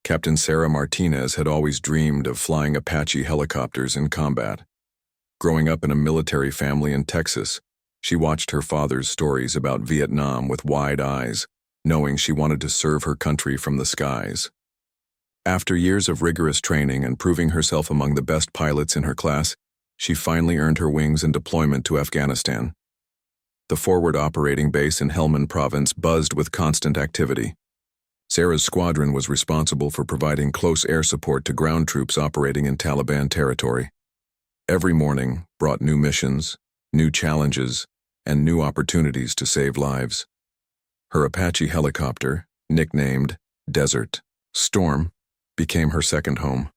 Captain Sarah Martinez had always dreamed of flying Apache helicopters in combat. Growing up in a military family in Texas, she watched her father's stories about Vietnam with wide eyes, knowing she wanted to serve her country from the skies. After years of rigorous training and proving herself among the best pilots in her class, she finally earned her wings and deployment to Afghanistan. The forward operating base in Helmand Province buzzed with constant activity. Sarah's squadron was responsible for providing close air support to ground troops operating in Taliban territory. Every morning brought new missions, new challenges, and new opportunities to save lives. Her Apache helicopter, nicknamed Desert Storm, became her second home.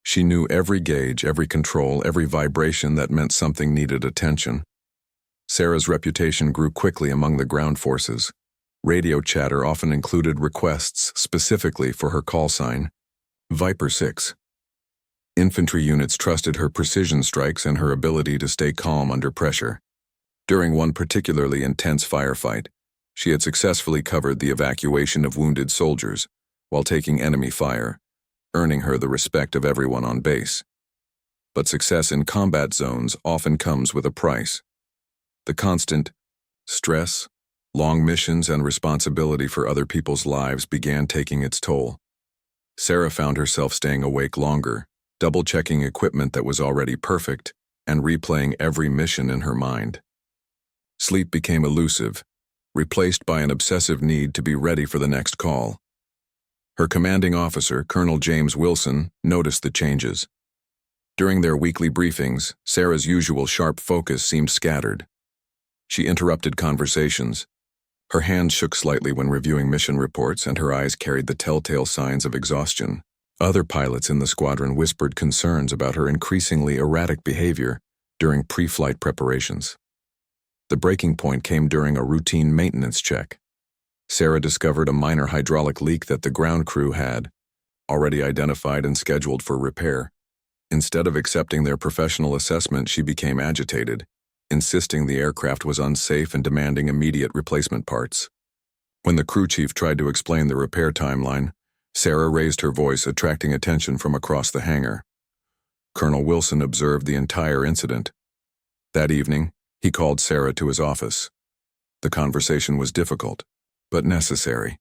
She knew every gauge, every control, every vibration that meant something needed attention. Sarah's reputation grew quickly among the ground forces. Radio chatter often included requests specifically for her call sign, Viper 6. Infantry units trusted her precision strikes and her ability to stay calm under pressure. During one particularly intense firefight, she had successfully covered the evacuation of wounded soldiers while taking enemy fire, earning her the respect of everyone on base. But success in combat zones often comes with a price. The constant stress, long missions, and responsibility for other people's lives began taking its toll. Sarah found herself staying awake longer, double-checking equipment that was already perfect, and replaying every mission in her mind. Sleep became elusive, replaced by an obsessive need to be ready for the next call. Her commanding officer, Colonel James Wilson, noticed the changes. During their weekly briefings, Sarah's usual sharp focus seemed scattered. She interrupted conversations. Her hands shook slightly when reviewing mission reports, and her eyes carried the telltale signs of exhaustion. Other pilots in the squadron whispered concerns about her increasingly erratic behavior during pre-flight preparations. The breaking point came during a routine maintenance check. Sarah discovered a minor hydraulic leak that the ground crew had already identified and scheduled for repair. Instead of accepting their professional assessment, she became agitated, insisting the aircraft was unsafe and demanding immediate replacement parts. When the crew chief tried to explain the repair timeline, Sarah raised her voice, attracting attention from across the hangar. Colonel Wilson observed the entire incident. That evening, he called Sarah to his office. The conversation was difficult, but necessary.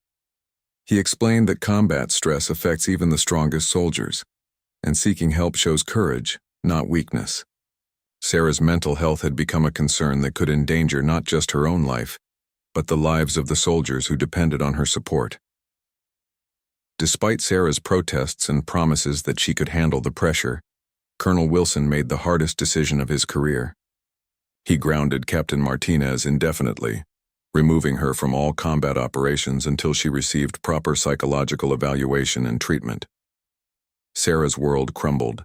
He explained that combat stress affects even the strongest soldiers, and seeking help shows courage, not weakness. Sarah's mental health had become a concern that could endanger not just her own life, but the lives of the soldiers who depended on her support. Despite Sarah's protests and promises that she could handle the pressure, Colonel Wilson made the hardest decision of his career. He grounded Captain Martinez indefinitely, removing her from all combat operations until she received proper psychological evaluation and treatment. Sarah's world crumbled.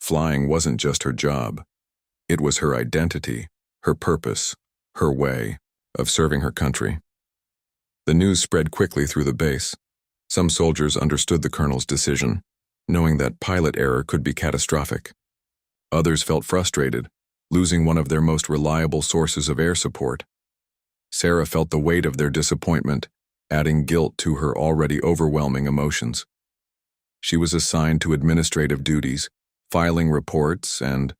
Flying wasn't just her job. It was her identity, her purpose, her way of serving her country. The news spread quickly through the base. Some soldiers understood the colonel's decision, knowing that pilot error could be catastrophic. Others felt frustrated, losing one of their most reliable sources of air support. Sarah felt the weight of their disappointment, adding guilt to her already overwhelming emotions. She was assigned to administrative duties, filing reports, and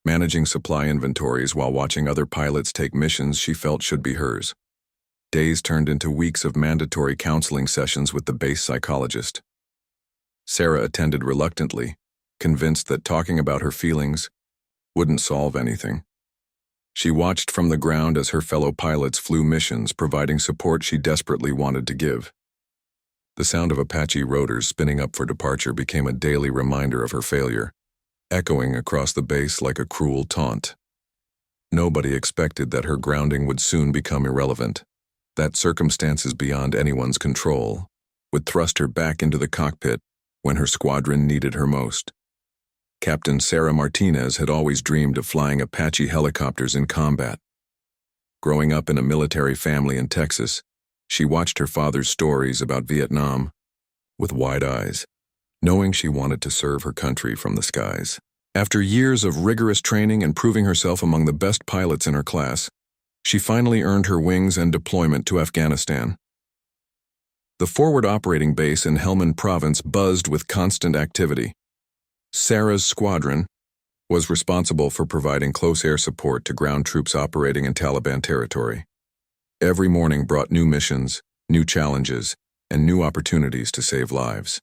managing supply inventories while watching other pilots take missions she felt should be hers. Days turned into weeks of mandatory counseling sessions with the base psychologist. Sarah attended reluctantly, convinced that talking about her feelings wouldn't solve anything. She watched from the ground as her fellow pilots flew missions, providing support she desperately wanted to give. The sound of Apache rotors spinning up for departure became a daily reminder of her failure, echoing across the base like a cruel taunt. Nobody expected that her grounding would soon become irrelevant, that circumstances beyond anyone's control would thrust her back into the cockpit when her squadron needed her most. Captain Sarah Martinez had always dreamed of flying Apache helicopters in combat. Growing up in a military family in Texas, she watched her father's stories about Vietnam with wide eyes, knowing she wanted to serve her country from the skies. After years of rigorous training and proving herself among the best pilots in her class, she finally earned her wings and deployment to Afghanistan. The forward operating base in Helmand Province buzzed with constant activity. Sarah's squadron was responsible for providing close air support to ground troops operating in Taliban territory. Every morning brought new missions, new challenges, and new opportunities to save lives.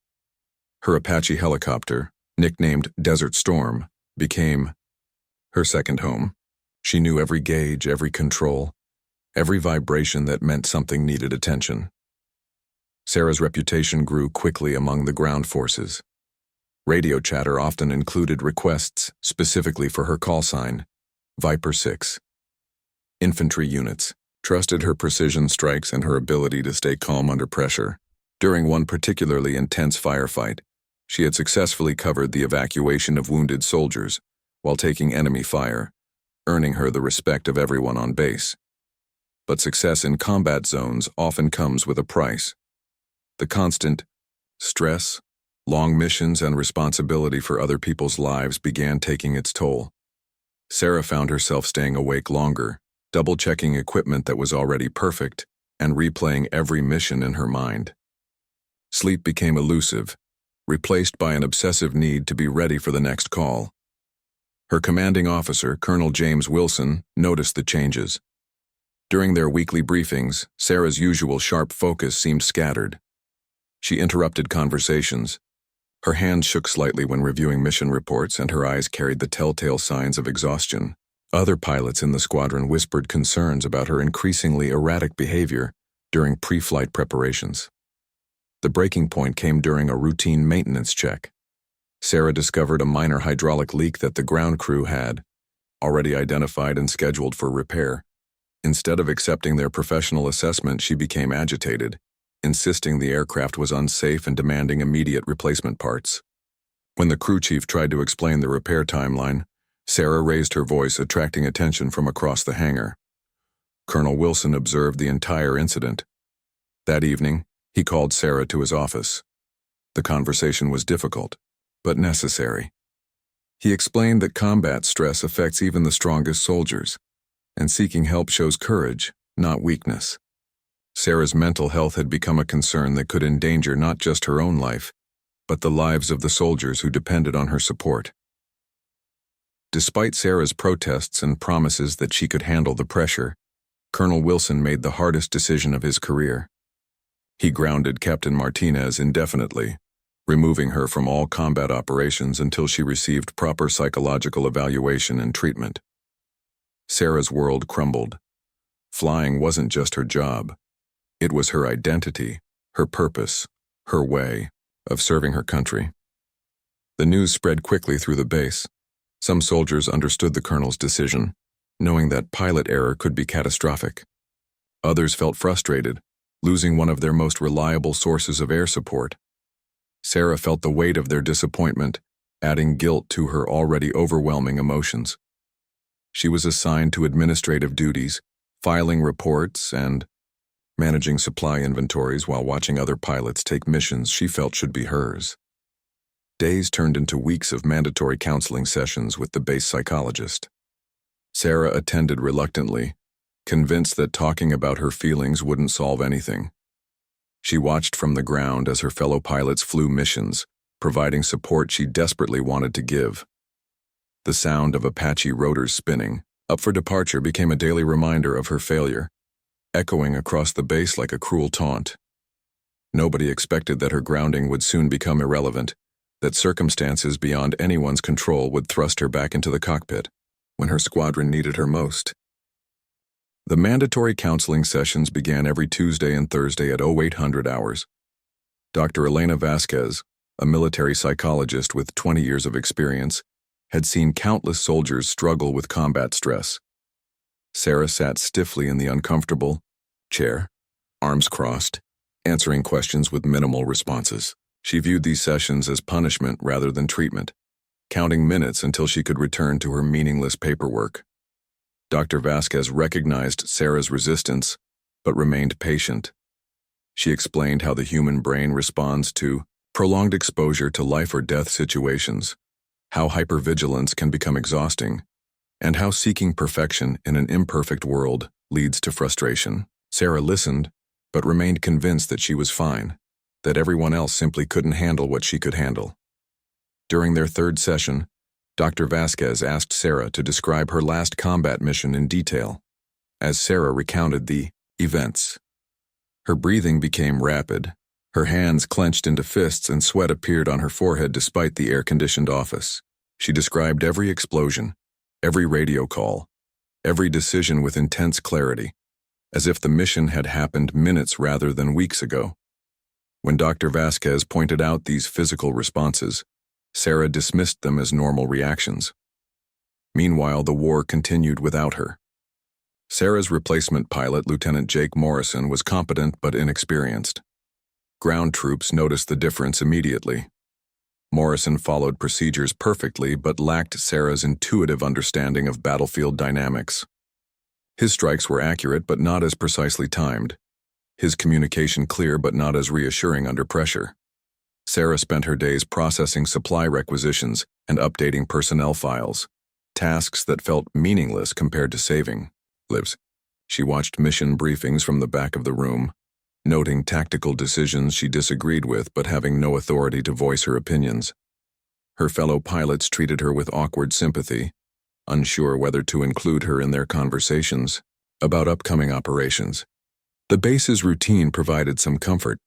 Her Apache helicopter, nicknamed Desert Storm, became her second home. She knew every gauge, every control, every vibration that meant something needed attention. Sarah's reputation grew quickly among the ground forces. Radio chatter often included requests specifically for her call sign, Viper 6. Infantry units trusted her precision strikes and her ability to stay calm under pressure. During one particularly intense firefight, she had successfully covered the evacuation of wounded soldiers while taking enemy fire, earning her the respect of everyone on base. But success in combat zones often comes with a price. The constant stress, long missions, and responsibility for other people's lives began taking its toll. Sarah found herself staying awake longer, double-checking equipment that was already perfect, and replaying every mission in her mind. Sleep became elusive, replaced by an obsessive need to be ready for the next call. Her commanding officer, Colonel James Wilson, noticed the changes. During their weekly briefings, Sarah's usual sharp focus seemed scattered. She interrupted conversations. Her hands shook slightly when reviewing mission reports, and her eyes carried the telltale signs of exhaustion. Other pilots in the squadron whispered concerns about her increasingly erratic behavior during pre-flight preparations. The breaking point came during a routine maintenance check. Sarah discovered a minor hydraulic leak that the ground crew had already identified and scheduled for repair. Instead of accepting their professional assessment, she became agitated, insisting the aircraft was unsafe and demanding immediate replacement parts. When the crew chief tried to explain the repair timeline, Sarah raised her voice, attracting attention from across the hangar. Colonel Wilson observed the entire incident. That evening, he called Sarah to his office. The conversation was difficult, but necessary. He explained that combat stress affects even the strongest soldiers, and seeking help shows courage, not weakness. Sarah's mental health had become a concern that could endanger not just her own life, but the lives of the soldiers who depended on her support. Despite Sarah's protests and promises that she could handle the pressure, Colonel Wilson made the hardest decision of his career. He grounded Captain Martinez indefinitely, removing her from all combat operations until she received proper psychological evaluation and treatment. Sarah's world crumbled. Flying wasn't just her job. It was her identity, her purpose, her way of serving her country. The news spread quickly through the base. Some soldiers understood the colonel's decision, knowing that pilot error could be catastrophic. Others felt frustrated, losing one of their most reliable sources of air support. Sarah felt the weight of their disappointment, adding guilt to her already overwhelming emotions. She was assigned to administrative duties, filing reports, and managing supply inventories while watching other pilots take missions she felt should be hers. Days turned into weeks of mandatory counseling sessions with the base psychologist. Sarah attended reluctantly, convinced that talking about her feelings wouldn't solve anything. She watched from the ground as her fellow pilots flew missions, providing support she desperately wanted to give. The sound of Apache rotors spinning, up for departure, became a daily reminder of her failure, echoing across the base like a cruel taunt. Nobody expected that her grounding would soon become irrelevant, that circumstances beyond anyone's control would thrust her back into the cockpit when her squadron needed her most. The mandatory counseling sessions began every Tuesday and Thursday at 0800 hours. Dr. Elena Vasquez, a military psychologist with 20 years of experience, had seen countless soldiers struggle with combat stress. Sarah sat stiffly in the uncomfortable chair, arms crossed, answering questions with minimal responses. She viewed these sessions as punishment rather than treatment, counting minutes until she could return to her meaningless paperwork. Dr. Vasquez recognized Sarah's resistance, but remained patient. She explained how the human brain responds to prolonged exposure to life-or-death situations, how hypervigilance can become exhausting, and how seeking perfection in an imperfect world leads to frustration. Sarah listened, but remained convinced that she was fine, that everyone else simply couldn't handle what she could handle. During their third session, Dr. Vasquez asked Sarah to describe her last combat mission in detail. As Sarah recounted the events, her breathing became rapid, her hands clenched into fists, and sweat appeared on her forehead despite the air-conditioned office. She described every explosion, every radio call, every decision with intense clarity, as if the mission had happened minutes rather than weeks ago. When Dr. Vasquez pointed out these physical responses, Sarah dismissed them as normal reactions. Meanwhile, the war continued without her. Sarah's replacement pilot, Lieutenant Jake Morrison, was competent but inexperienced. Ground troops noticed the difference immediately. Morrison followed procedures perfectly but lacked Sarah's intuitive understanding of battlefield dynamics. His strikes were accurate but not as precisely timed. His communication clear but not as reassuring under pressure. Sarah spent her days processing supply requisitions and updating personnel files, tasks that felt meaningless compared to saving lives. She watched mission briefings from the back of the room, noting tactical decisions she disagreed with but having no authority to voice her opinions. Her fellow pilots treated her with awkward sympathy, unsure whether to include her in their conversations about upcoming operations. The base's routine provided some comfort.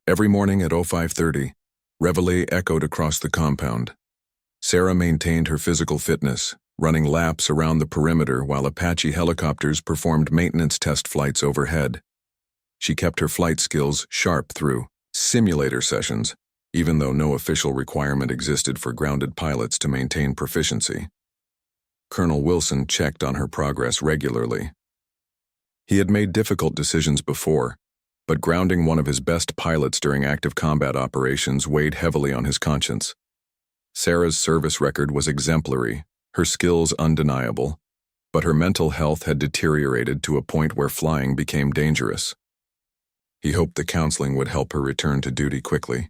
Every morning at 05:30, reveille echoed across the compound. Sarah maintained her physical fitness, running laps around the perimeter while Apache helicopters performed maintenance test flights overhead. She kept her flight skills sharp through simulator sessions, even though no official requirement existed for grounded pilots to maintain proficiency. Colonel Wilson checked on her progress regularly. He had made difficult decisions before, but grounding one of his best pilots during active combat operations weighed heavily on his conscience. Sarah's service record was exemplary, her skills undeniable, but her mental health had deteriorated to a point where flying became dangerous. He hoped the counseling would help her return to duty quickly.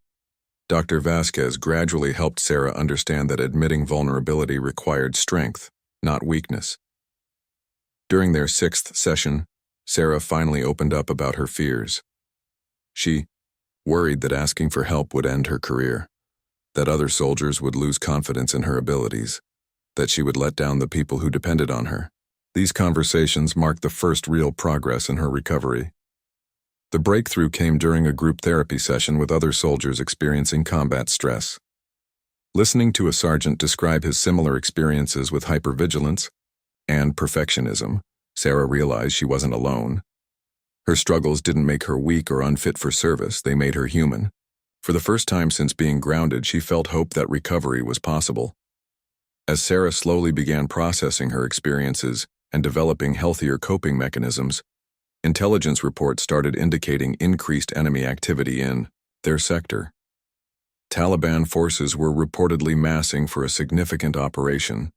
Dr. Vasquez gradually helped Sarah understand that admitting vulnerability required strength, not weakness. During their sixth session, Sarah finally opened up about her fears. She worried that asking for help would end her career, that other soldiers would lose confidence in her abilities, that she would let down the people who depended on her. These conversations marked the first real progress in her recovery. The breakthrough came during a group therapy session with other soldiers experiencing combat stress. Listening to a sergeant describe his similar experiences with hypervigilance and perfectionism, Sarah realized she wasn't alone. Her struggles didn't make her weak or unfit for service, they made her human. For the first time since being grounded, she felt hope that recovery was possible. As Sarah slowly began processing her experiences and developing healthier coping mechanisms, intelligence reports started indicating increased enemy activity in their sector. Taliban forces were reportedly massing for a significant operation,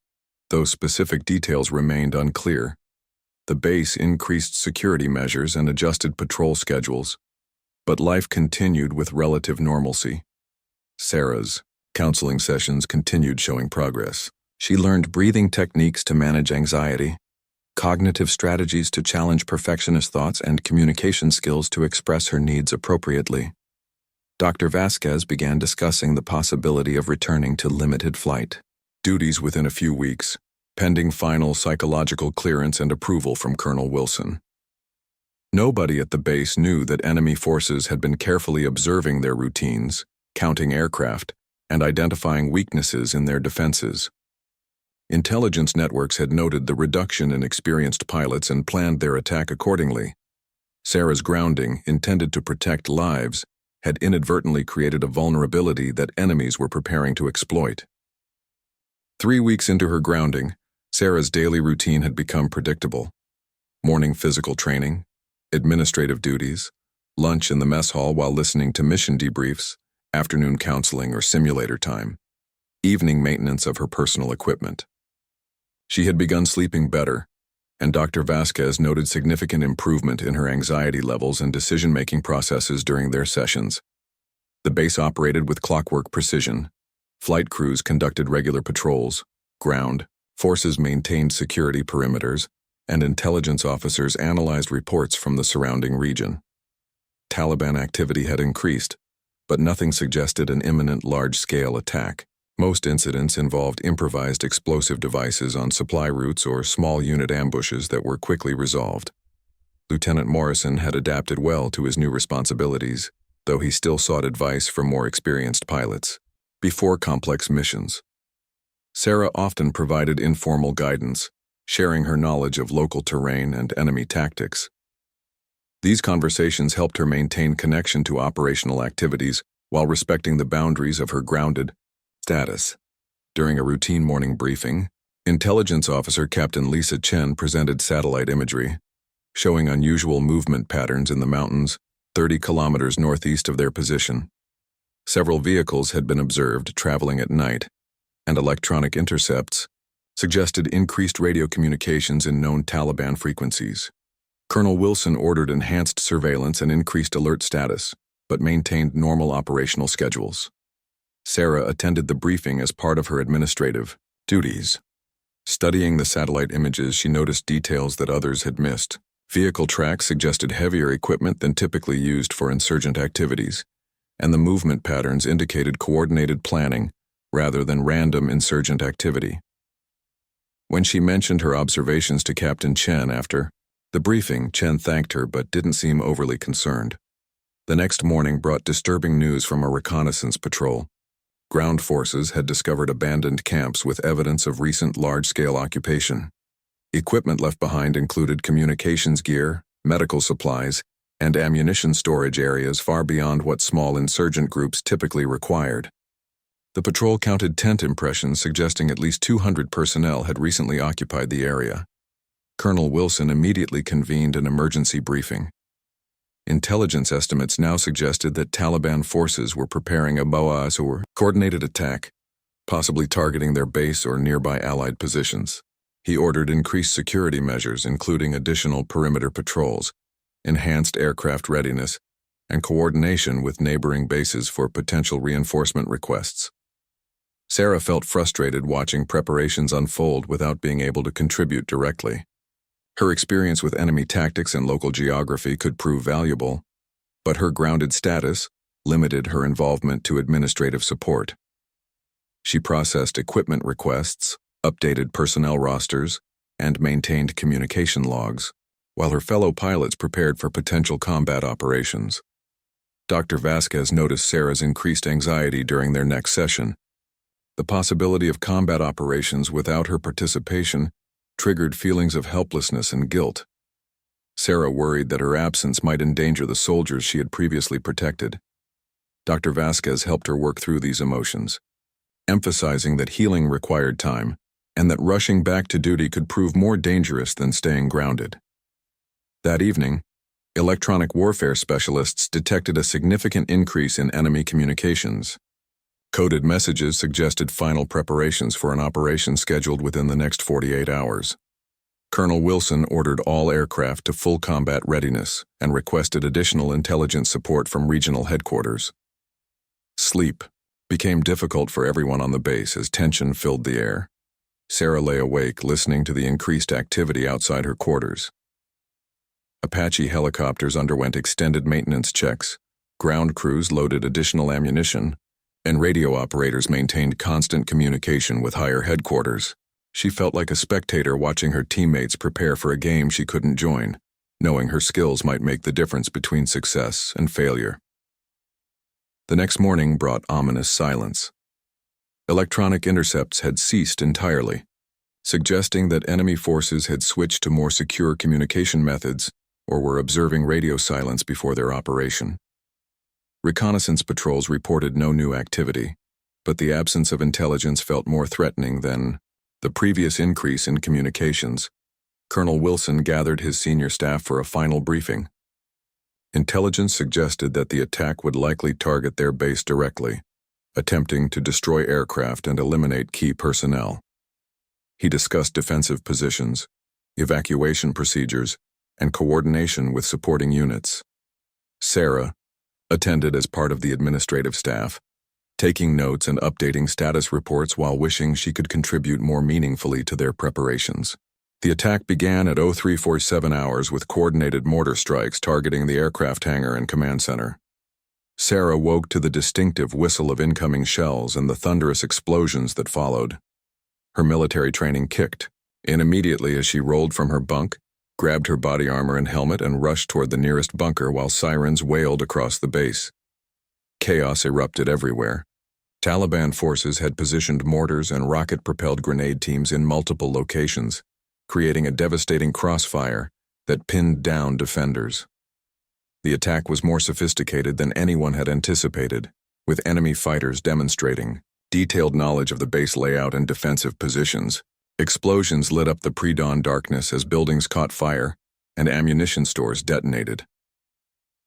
though specific details remained unclear. The base increased security measures and adjusted patrol schedules, but life continued with relative normalcy. Sarah's counseling sessions continued showing progress. She learned breathing techniques to manage anxiety, cognitive strategies to challenge perfectionist thoughts, and communication skills to express her needs appropriately. Dr. Vasquez began discussing the possibility of returning to limited flight duties within a few weeks, pending final psychological clearance and approval from Colonel Wilson. Nobody at the base knew that enemy forces had been carefully observing their routines, counting aircraft, and identifying weaknesses in their defenses. Intelligence networks had noted the reduction in experienced pilots and planned their attack accordingly. Sarah's grounding, intended to protect lives, had inadvertently created a vulnerability that enemies were preparing to exploit. 3 weeks into her grounding, Sarah's daily routine had become predictable. Morning physical training, administrative duties, lunch in the mess hall while listening to mission debriefs, afternoon counseling or simulator time, evening maintenance of her personal equipment. She had begun sleeping better, and Dr. Vasquez noted significant improvement in her anxiety levels and decision-making processes during their sessions. The base operated with clockwork precision. Flight crews conducted regular patrols, ground forces maintained security perimeters, and intelligence officers analyzed reports from the surrounding region. Taliban activity had increased, but nothing suggested an imminent large-scale attack. Most incidents involved improvised explosive devices on supply routes or small unit ambushes that were quickly resolved. Lieutenant Morrison had adapted well to his new responsibilities, though he still sought advice from more experienced pilots. Before complex missions, Sarah often provided informal guidance, sharing her knowledge of local terrain and enemy tactics. These conversations helped her maintain connection to operational activities while respecting the boundaries of her grounded status. During a routine morning briefing, Intelligence Officer Captain Lisa Chen presented satellite imagery, showing unusual movement patterns in the mountains 30 kilometers northeast of their position. Several vehicles had been observed traveling at night, and electronic intercepts suggested increased radio communications in known Taliban frequencies. Colonel Wilson ordered enhanced surveillance and increased alert status, but maintained normal operational schedules. Sarah attended the briefing as part of her administrative duties. Studying the satellite images, she noticed details that others had missed. Vehicle tracks suggested heavier equipment than typically used for insurgent activities, and the movement patterns indicated coordinated planning rather than random insurgent activity. When she mentioned her observations to Captain Chen after the briefing, Chen thanked her but didn't seem overly concerned. The next morning brought disturbing news from a reconnaissance patrol. Ground forces had discovered abandoned camps with evidence of recent large-scale occupation. Equipment left behind included communications gear, medical supplies, and ammunition storage areas far beyond what small insurgent groups typically required. The patrol counted tent impressions suggesting at least 200 personnel had recently occupied the area. Colonel Wilson immediately convened an emergency briefing. Intelligence estimates now suggested that Taliban forces were preparing a BOAS or coordinated attack, possibly targeting their base or nearby Allied positions. He ordered increased security measures, including additional perimeter patrols, enhanced aircraft readiness, and coordination with neighboring bases for potential reinforcement requests. Sarah felt frustrated watching preparations unfold without being able to contribute directly. Her experience with enemy tactics and local geography could prove valuable, but her grounded status limited her involvement to administrative support. She processed equipment requests, updated personnel rosters, and maintained communication logs, while her fellow pilots prepared for potential combat operations. Dr. Vasquez noticed Sarah's increased anxiety during their next session. The possibility of combat operations without her participation triggered feelings of helplessness and guilt. Sarah worried that her absence might endanger the soldiers she had previously protected. Dr. Vasquez helped her work through these emotions, emphasizing that healing required time and that rushing back to duty could prove more dangerous than staying grounded. That evening, electronic warfare specialists detected a significant increase in enemy communications. Coded messages suggested final preparations for an operation scheduled within the next 48 hours. Colonel Wilson ordered all aircraft to full combat readiness and requested additional intelligence support from regional headquarters. Sleep became difficult for everyone on the base as tension filled the air. Sarah lay awake, listening to the increased activity outside her quarters. Apache helicopters underwent extended maintenance checks, ground crews loaded additional ammunition, and radio operators maintained constant communication with higher headquarters. She felt like a spectator watching her teammates prepare for a game she couldn't join, knowing her skills might make the difference between success and failure. The next morning brought ominous silence. Electronic intercepts had ceased entirely, suggesting that enemy forces had switched to more secure communication methods or were observing radio silence before their operation. Reconnaissance patrols reported no new activity, but the absence of intelligence felt more threatening than the previous increase in communications. Colonel Wilson gathered his senior staff for a final briefing. Intelligence suggested that the attack would likely target their base directly, attempting to destroy aircraft and eliminate key personnel. He discussed defensive positions, evacuation procedures, and coordination with supporting units. Sarah attended as part of the administrative staff, taking notes and updating status reports while wishing she could contribute more meaningfully to their preparations. The attack began at 0347 hours with coordinated mortar strikes targeting the aircraft hangar and command center. Sarah woke to the distinctive whistle of incoming shells and the thunderous explosions that followed. Her military training kicked in immediately as she rolled from her bunk, grabbed her body armor and helmet, and rushed toward the nearest bunker while sirens wailed across the base. Chaos erupted everywhere. Taliban forces had positioned mortars and rocket-propelled grenade teams in multiple locations, creating a devastating crossfire that pinned down defenders. The attack was more sophisticated than anyone had anticipated, with enemy fighters demonstrating detailed knowledge of the base layout and defensive positions. Explosions lit up the pre-dawn darkness as buildings caught fire and ammunition stores detonated.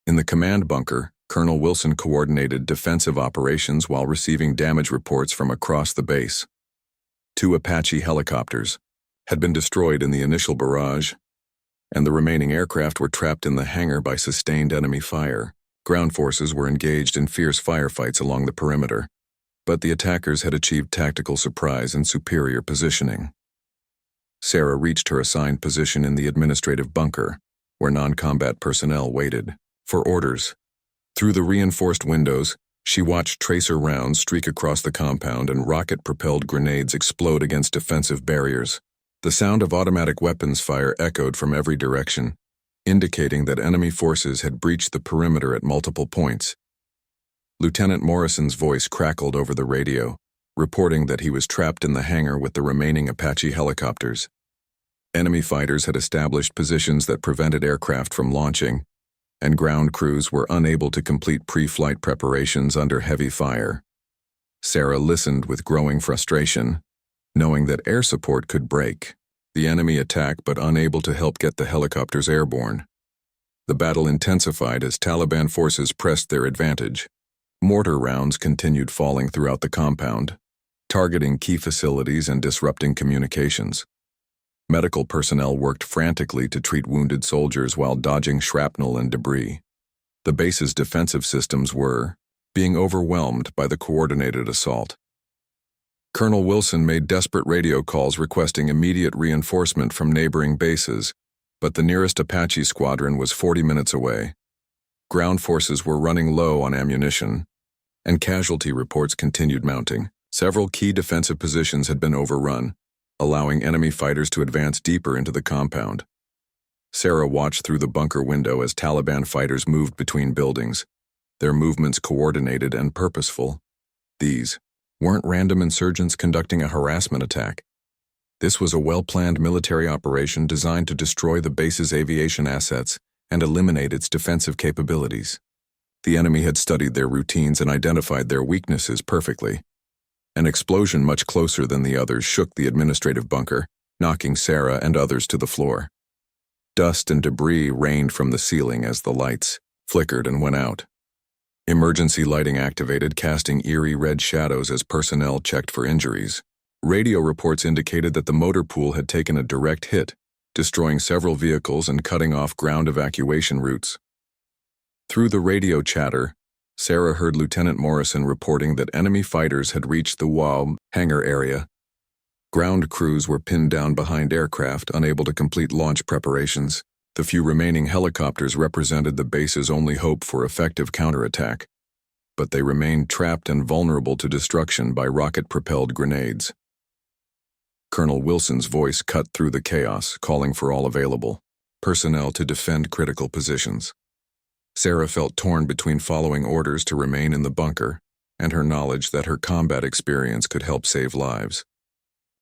In the command bunker, Colonel Wilson coordinated defensive operations while receiving damage reports from across the base. 2 Apache helicopters had been destroyed in the initial barrage, and the remaining aircraft were trapped in the hangar by sustained enemy fire. Ground forces were engaged in fierce firefights along the perimeter, but the attackers had achieved tactical surprise and superior positioning. Sarah reached her assigned position in the administrative bunker, where non-combat personnel waited for orders. Through the reinforced windows, she watched tracer rounds streak across the compound and rocket-propelled grenades explode against defensive barriers. The sound of automatic weapons fire echoed from every direction, indicating that enemy forces had breached the perimeter at multiple points. Lieutenant Morrison's voice crackled over the radio, reporting that he was trapped in the hangar with the remaining Apache helicopters. Enemy fighters had established positions that prevented aircraft from launching, and ground crews were unable to complete pre-flight preparations under heavy fire. Sarah listened with growing frustration, knowing that air support could break the enemy attack but unable to help get the helicopters airborne. The battle intensified as Taliban forces pressed their advantage. Mortar rounds continued falling throughout the compound, targeting key facilities and disrupting communications. Medical personnel worked frantically to treat wounded soldiers while dodging shrapnel and debris. The base's defensive systems were being overwhelmed by the coordinated assault. Colonel Wilson made desperate radio calls requesting immediate reinforcement from neighboring bases, but the nearest Apache squadron was 40 minutes away. Ground forces were running low on ammunition, and casualty reports continued mounting. Several key defensive positions had been overrun, allowing enemy fighters to advance deeper into the compound. Sarah watched through the bunker window as Taliban fighters moved between buildings, their movements coordinated and purposeful. These weren't random insurgents conducting a harassment attack. This was a well-planned military operation designed to destroy the base's aviation assets and eliminate its defensive capabilities. The enemy had studied their routines and identified their weaknesses perfectly. An explosion much closer than the others shook the administrative bunker, knocking Sarah and others to the floor. Dust and debris rained from the ceiling as the lights flickered and went out. Emergency lighting activated, casting eerie red shadows as personnel checked for injuries. Radio reports indicated that the motor pool had taken a direct hit, destroying several vehicles and cutting off ground evacuation routes. Through the radio chatter, Sarah heard Lieutenant Morrison reporting that enemy fighters had reached the WAW hangar area. Ground crews were pinned down behind aircraft, unable to complete launch preparations. The few remaining helicopters represented the base's only hope for effective counterattack, but they remained trapped and vulnerable to destruction by rocket-propelled grenades. Colonel Wilson's voice cut through the chaos, calling for all available personnel to defend critical positions. Sarah felt torn between following orders to remain in the bunker and her knowledge that her combat experience could help save lives.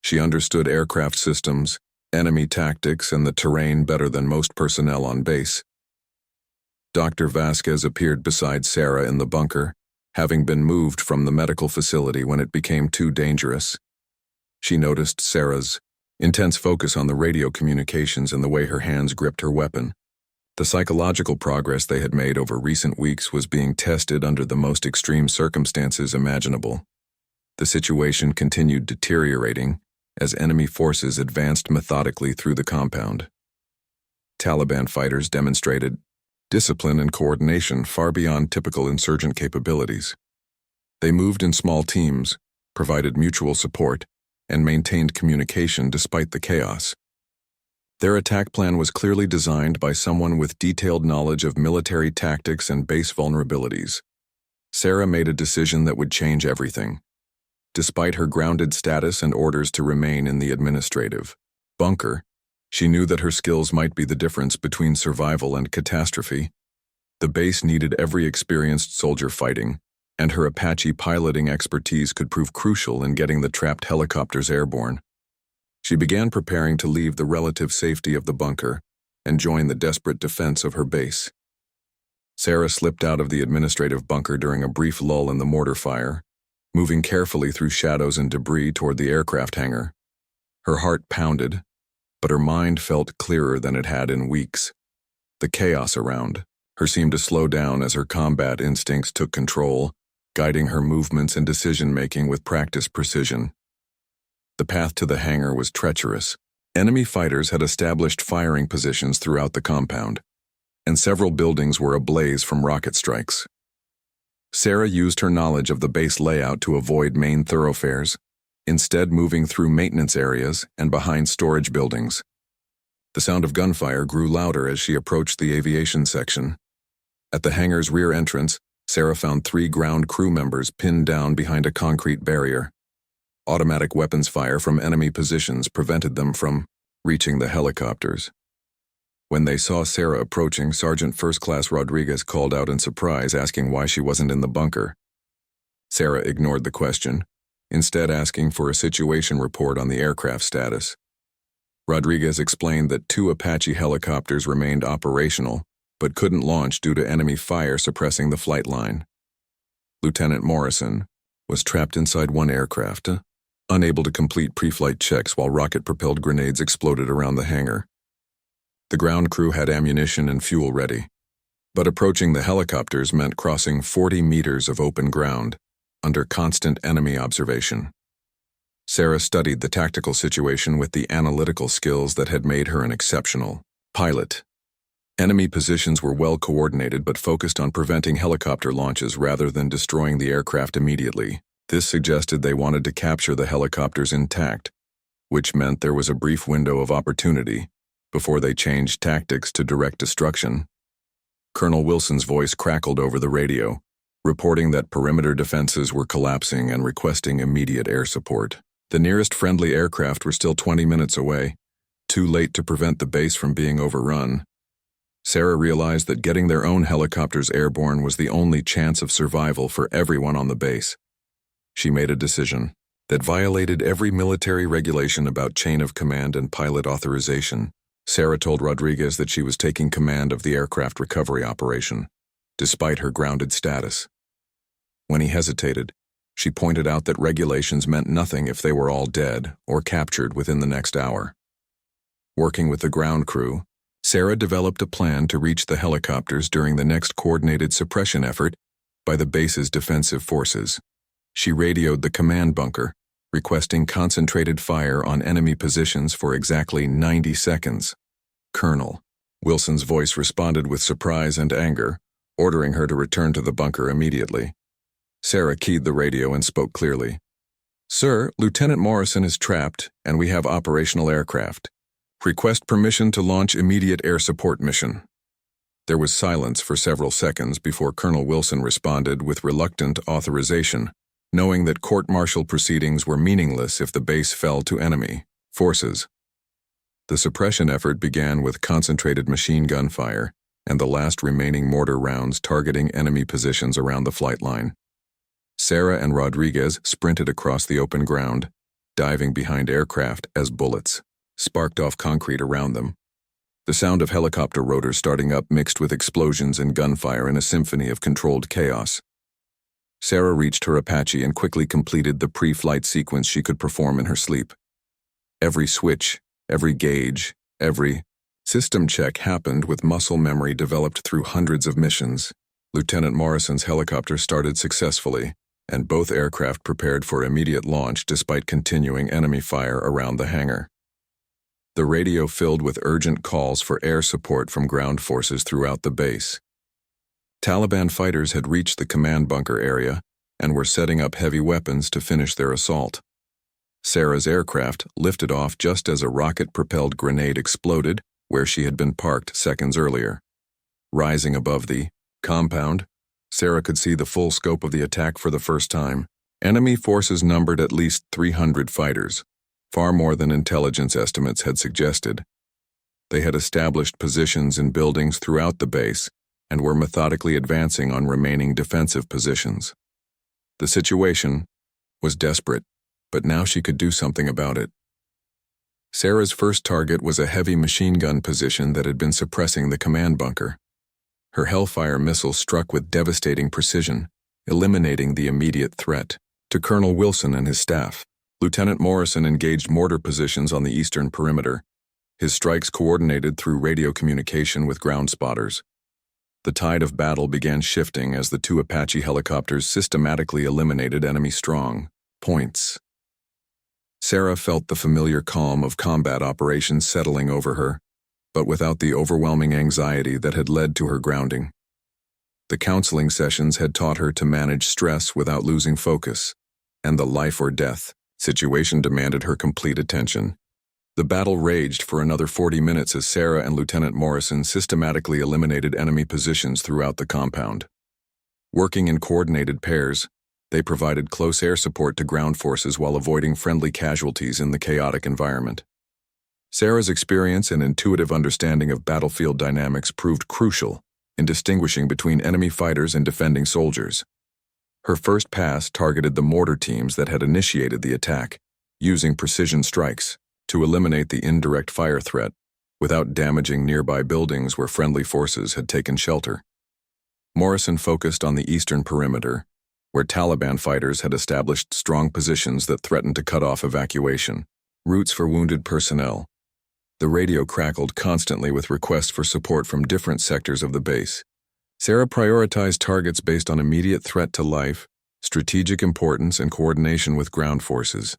She understood aircraft systems, enemy tactics, and the terrain better than most personnel on base. Dr. Vasquez appeared beside Sarah in the bunker, having been moved from the medical facility when it became too dangerous. She noticed Sarah's intense focus on the radio communications and the way her hands gripped her weapon. The psychological progress they had made over recent weeks was being tested under the most extreme circumstances imaginable. The situation continued deteriorating as enemy forces advanced methodically through the compound. Taliban fighters demonstrated discipline and coordination far beyond typical insurgent capabilities. They moved in small teams, provided mutual support, and maintained communication despite the chaos. Their attack plan was clearly designed by someone with detailed knowledge of military tactics and base vulnerabilities. Sarah made a decision that would change everything. Despite her grounded status and orders to remain in the administrative bunker, she knew that her skills might be the difference between survival and catastrophe. The base needed every experienced soldier fighting, and her Apache piloting expertise could prove crucial in getting the trapped helicopters airborne. She began preparing to leave the relative safety of the bunker and join the desperate defense of her base. Sarah slipped out of the administrative bunker during a brief lull in the mortar fire, moving carefully through shadows and debris toward the aircraft hangar. Her heart pounded, but her mind felt clearer than it had in weeks. The chaos around her seemed to slow down as her combat instincts took control, guiding her movements and decision-making with practiced precision. The path to the hangar was treacherous. Enemy fighters had established firing positions throughout the compound, and several buildings were ablaze from rocket strikes. Sarah used her knowledge of the base layout to avoid main thoroughfares, instead moving through maintenance areas and behind storage buildings. The sound of gunfire grew louder as she approached the aviation section. At the hangar's rear entrance, Sarah found 3 ground crew members pinned down behind a concrete barrier. Automatic weapons fire from enemy positions prevented them from reaching the helicopters. When they saw Sarah approaching, Sergeant First Class Rodriguez called out in surprise, asking why she wasn't in the bunker. Sarah ignored the question, instead asking for a situation report on the aircraft status. Rodriguez explained that 2 Apache helicopters remained operational, but couldn't launch due to enemy fire suppressing the flight line. Lieutenant Morrison was trapped inside one aircraft, unable to complete pre-flight checks while rocket-propelled grenades exploded around the hangar. The ground crew had ammunition and fuel ready, but approaching the helicopters meant crossing 40 meters of open ground, under constant enemy observation. Sarah studied the tactical situation with the analytical skills that had made her an exceptional pilot. Enemy positions were well coordinated but focused on preventing helicopter launches rather than destroying the aircraft immediately. This suggested they wanted to capture the helicopters intact, which meant there was a brief window of opportunity before they changed tactics to direct destruction. Colonel Wilson's voice crackled over the radio, reporting that perimeter defenses were collapsing and requesting immediate air support. The nearest friendly aircraft were still 20 minutes away, too late to prevent the base from being overrun. Sarah realized that getting their own helicopters airborne was the only chance of survival for everyone on the base. She made a decision that violated every military regulation about chain of command and pilot authorization. Sarah told Rodriguez that she was taking command of the aircraft recovery operation, despite her grounded status. When he hesitated, she pointed out that regulations meant nothing if they were all dead or captured within the next hour. Working with the ground crew, Sarah developed a plan to reach the helicopters during the next coordinated suppression effort by the base's defensive forces. She radioed the command bunker, requesting concentrated fire on enemy positions for exactly 90 seconds. Colonel Wilson's voice responded with surprise and anger, ordering her to return to the bunker immediately. Sarah keyed the radio and spoke clearly. "Sir, Lieutenant Morrison is trapped, and we have operational aircraft. Request permission to launch immediate air support mission." There was silence for several seconds before Colonel Wilson responded with reluctant authorization, knowing that court-martial proceedings were meaningless if the base fell to enemy forces. The suppression effort began with concentrated machine gun fire and the last remaining mortar rounds targeting enemy positions around the flight line. Sarah and Rodriguez sprinted across the open ground, diving behind aircraft as bullets sparked off concrete around them. The sound of helicopter rotors starting up mixed with explosions and gunfire in a symphony of controlled chaos. Sarah reached her Apache and quickly completed the pre-flight sequence she could perform in her sleep. Every switch, every gauge, every system check happened with muscle memory developed through hundreds of missions. Lieutenant Morrison's helicopter started successfully, and both aircraft prepared for immediate launch despite continuing enemy fire around the hangar. The radio filled with urgent calls for air support from ground forces throughout the base. Taliban fighters had reached the command bunker area and were setting up heavy weapons to finish their assault. Sarah's aircraft lifted off just as a rocket-propelled grenade exploded where she had been parked seconds earlier. Rising above the compound, Sarah could see the full scope of the attack for the first time. Enemy forces numbered at least 300 fighters, far more than intelligence estimates had suggested. They had established positions in buildings throughout the base and were methodically advancing on remaining defensive positions. The situation was desperate, but now she could do something about it. Sarah's first target was a heavy machine gun position that had been suppressing the command bunker. Her Hellfire missile struck with devastating precision, eliminating the immediate threat. To Colonel Wilson and his staff, Lieutenant Morrison engaged mortar positions on the eastern perimeter, his strikes coordinated through radio communication with ground spotters. The tide of battle began shifting as the two Apache helicopters systematically eliminated enemy strong points. Sarah felt the familiar calm of combat operations settling over her, but without the overwhelming anxiety that had led to her grounding. The counseling sessions had taught her to manage stress without losing focus, and the life-or-death situation demanded her complete attention. The battle raged for another 40 minutes as Sarah and Lieutenant Morrison systematically eliminated enemy positions throughout the compound. Working in coordinated pairs, they provided close air support to ground forces while avoiding friendly casualties in the chaotic environment. Sarah's experience and intuitive understanding of battlefield dynamics proved crucial in distinguishing between enemy fighters and defending soldiers. Her first pass targeted the mortar teams that had initiated the attack, using precision strikes to eliminate the indirect fire threat without damaging nearby buildings where friendly forces had taken shelter. Morrison focused on the eastern perimeter, where Taliban fighters had established strong positions that threatened to cut off evacuation routes for wounded personnel. The radio crackled constantly with requests for support from different sectors of the base. Sarah prioritized targets based on immediate threat to life, strategic importance, and coordination with ground forces.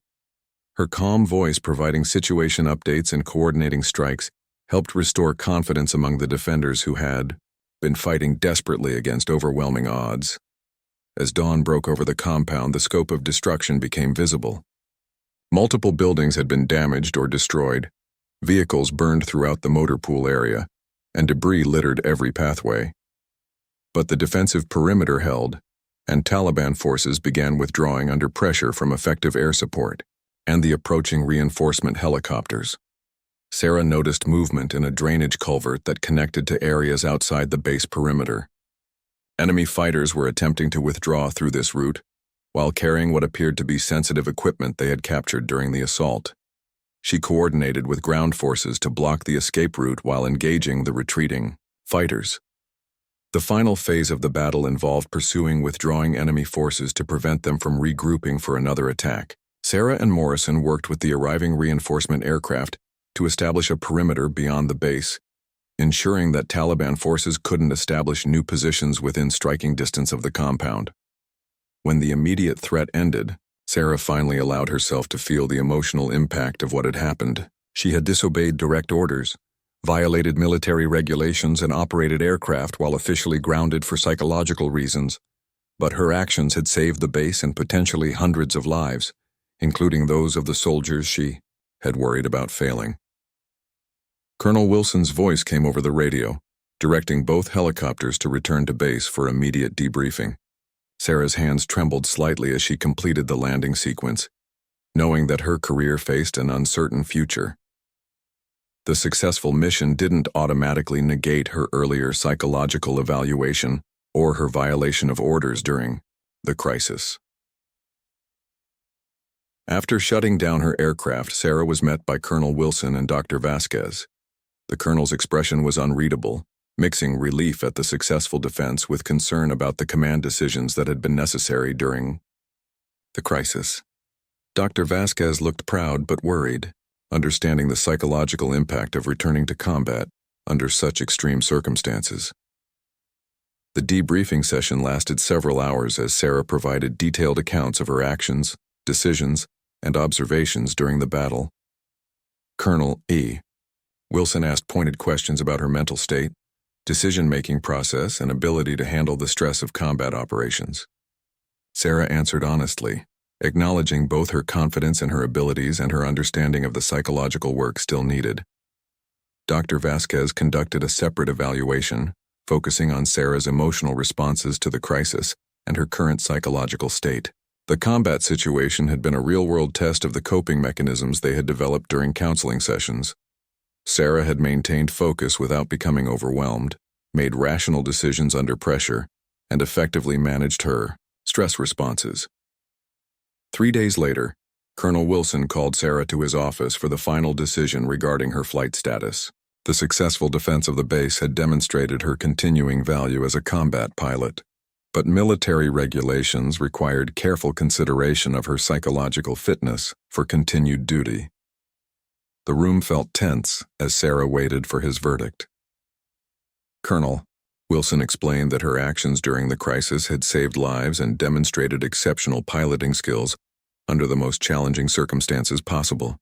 Her calm voice providing situation updates and coordinating strikes helped restore confidence among the defenders who had been fighting desperately against overwhelming odds. As dawn broke over the compound, the scope of destruction became visible. Multiple buildings had been damaged or destroyed, vehicles burned throughout the motor pool area, and debris littered every pathway. But the defensive perimeter held, and Taliban forces began withdrawing under pressure from effective air support and the approaching reinforcement helicopters. Sarah noticed movement in a drainage culvert that connected to areas outside the base perimeter. Enemy fighters were attempting to withdraw through this route, while carrying what appeared to be sensitive equipment they had captured during the assault. She coordinated with ground forces to block the escape route while engaging the retreating fighters. The final phase of the battle involved pursuing withdrawing enemy forces to prevent them from regrouping for another attack. Sarah and Morrison worked with the arriving reinforcement aircraft to establish a perimeter beyond the base, ensuring that Taliban forces couldn't establish new positions within striking distance of the compound. When the immediate threat ended, Sarah finally allowed herself to feel the emotional impact of what had happened. She had disobeyed direct orders, violated military regulations, and operated aircraft while officially grounded for psychological reasons, but her actions had saved the base and potentially hundreds of lives, including those of the soldiers she had worried about failing. Colonel Wilson's voice came over the radio, directing both helicopters to return to base for immediate debriefing. Sarah's hands trembled slightly as she completed the landing sequence, knowing that her career faced an uncertain future. The successful mission didn't automatically negate her earlier psychological evaluation or her violation of orders during the crisis. After shutting down her aircraft, Sarah was met by Colonel Wilson and Dr. Vasquez. The colonel's expression was unreadable, mixing relief at the successful defense with concern about the command decisions that had been necessary during the crisis. Dr. Vasquez looked proud but worried, understanding the psychological impact of returning to combat under such extreme circumstances. The debriefing session lasted several hours as Sarah provided detailed accounts of her actions, decisions, and observations during the battle. Colonel E. Wilson asked pointed questions about her mental state, decision-making process, and ability to handle the stress of combat operations. Sarah answered honestly, acknowledging both her confidence in her abilities and her understanding of the psychological work still needed. Dr. Vasquez conducted a separate evaluation, focusing on Sarah's emotional responses to the crisis and her current psychological state. The combat situation had been a real-world test of the coping mechanisms they had developed during counseling sessions. Sarah had maintained focus without becoming overwhelmed, made rational decisions under pressure, and effectively managed her stress responses. 3 days later, Colonel Wilson called Sarah to his office for the final decision regarding her flight status. The successful defense of the base had demonstrated her continuing value as a combat pilot, but military regulations required careful consideration of her psychological fitness for continued duty. The room felt tense as Sarah waited for his verdict. "Colonel," Wilson explained that her actions during the crisis had saved lives and demonstrated exceptional piloting skills under the most challenging circumstances possible.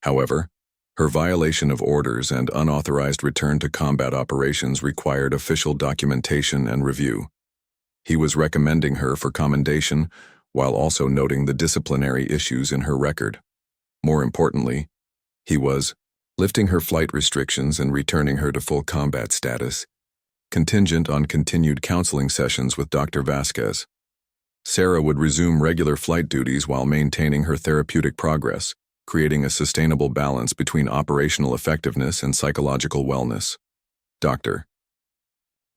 However, her violation of orders and unauthorized return to combat operations required official documentation and review. He was recommending her for commendation while also noting the disciplinary issues in her record. More importantly, he was lifting her flight restrictions and returning her to full combat status, contingent on continued counseling sessions with Dr. Vasquez. Sarah would resume regular flight duties while maintaining her therapeutic progress, creating a sustainable balance between operational effectiveness and psychological wellness. Dr.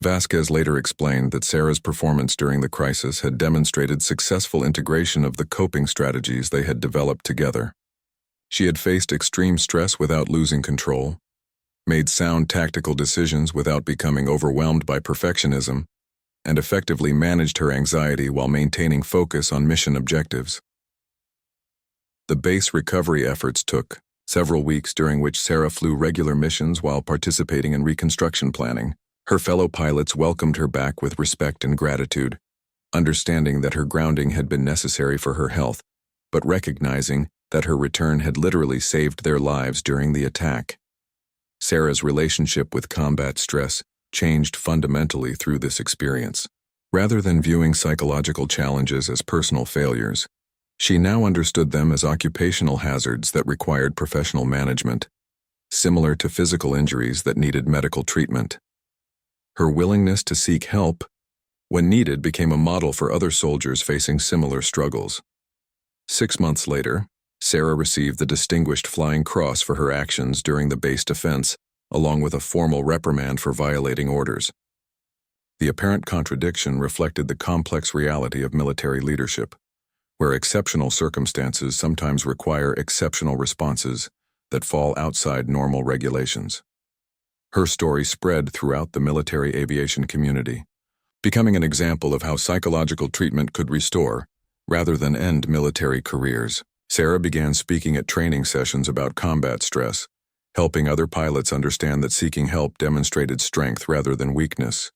Vasquez later explained that Sarah's performance during the crisis had demonstrated successful integration of the coping strategies they had developed together. She had faced extreme stress without losing control, made sound tactical decisions without becoming overwhelmed by perfectionism, and effectively managed her anxiety while maintaining focus on mission objectives. The base recovery efforts took several weeks, during which Sarah flew regular missions while participating in reconstruction planning. Her fellow pilots welcomed her back with respect and gratitude, understanding that her grounding had been necessary for her health, but recognizing that her return had literally saved their lives during the attack. Sarah's relationship with combat stress changed fundamentally through this experience. Rather than viewing psychological challenges as personal failures, she now understood them as occupational hazards that required professional management, similar to physical injuries that needed medical treatment. Her willingness to seek help when needed became a model for other soldiers facing similar struggles. 6 months later, Sarah received the Distinguished Flying Cross for her actions during the base defense, along with a formal reprimand for violating orders. The apparent contradiction reflected the complex reality of military leadership, where exceptional circumstances sometimes require exceptional responses that fall outside normal regulations. Her story spread throughout the military aviation community, becoming an example of how psychological treatment could restore, rather than end, military careers. Sarah began speaking at training sessions about combat stress, helping other pilots understand that seeking help demonstrated strength rather than weakness.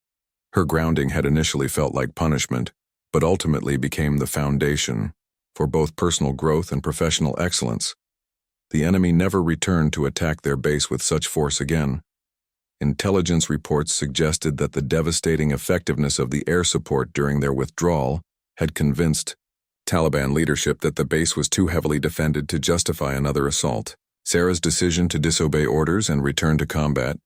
Her grounding had initially felt like punishment, but ultimately became the foundation for both personal growth and professional excellence. The enemy never returned to attack their base with such force again. Intelligence reports suggested that the devastating effectiveness of the air support during their withdrawal had convinced Taliban leadership that the base was too heavily defended to justify another assault. Sarah's decision to disobey orders and return to combat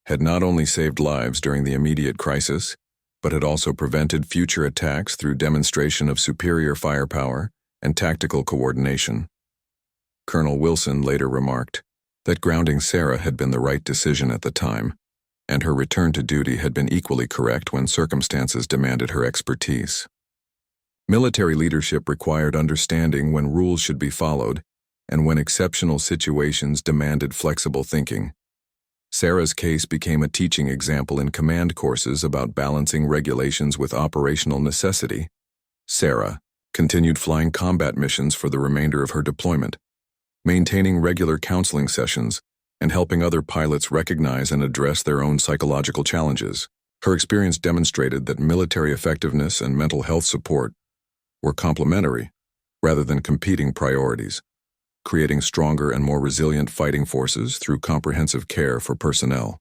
had not only saved lives during the immediate crisis, but had also prevented future attacks through demonstration of superior firepower and tactical coordination. Colonel Wilson later remarked that grounding Sarah had been the right decision at the time, and her return to duty had been equally correct when circumstances demanded her expertise. Military leadership required understanding when rules should be followed and when exceptional situations demanded flexible thinking. Sarah's case became a teaching example in command courses about balancing regulations with operational necessity. Sarah continued flying combat missions for the remainder of her deployment, maintaining regular counseling sessions and helping other pilots recognize and address their own psychological challenges. Her experience demonstrated that military effectiveness and mental health support were complementary rather than competing priorities, creating stronger and more resilient fighting forces through comprehensive care for personnel.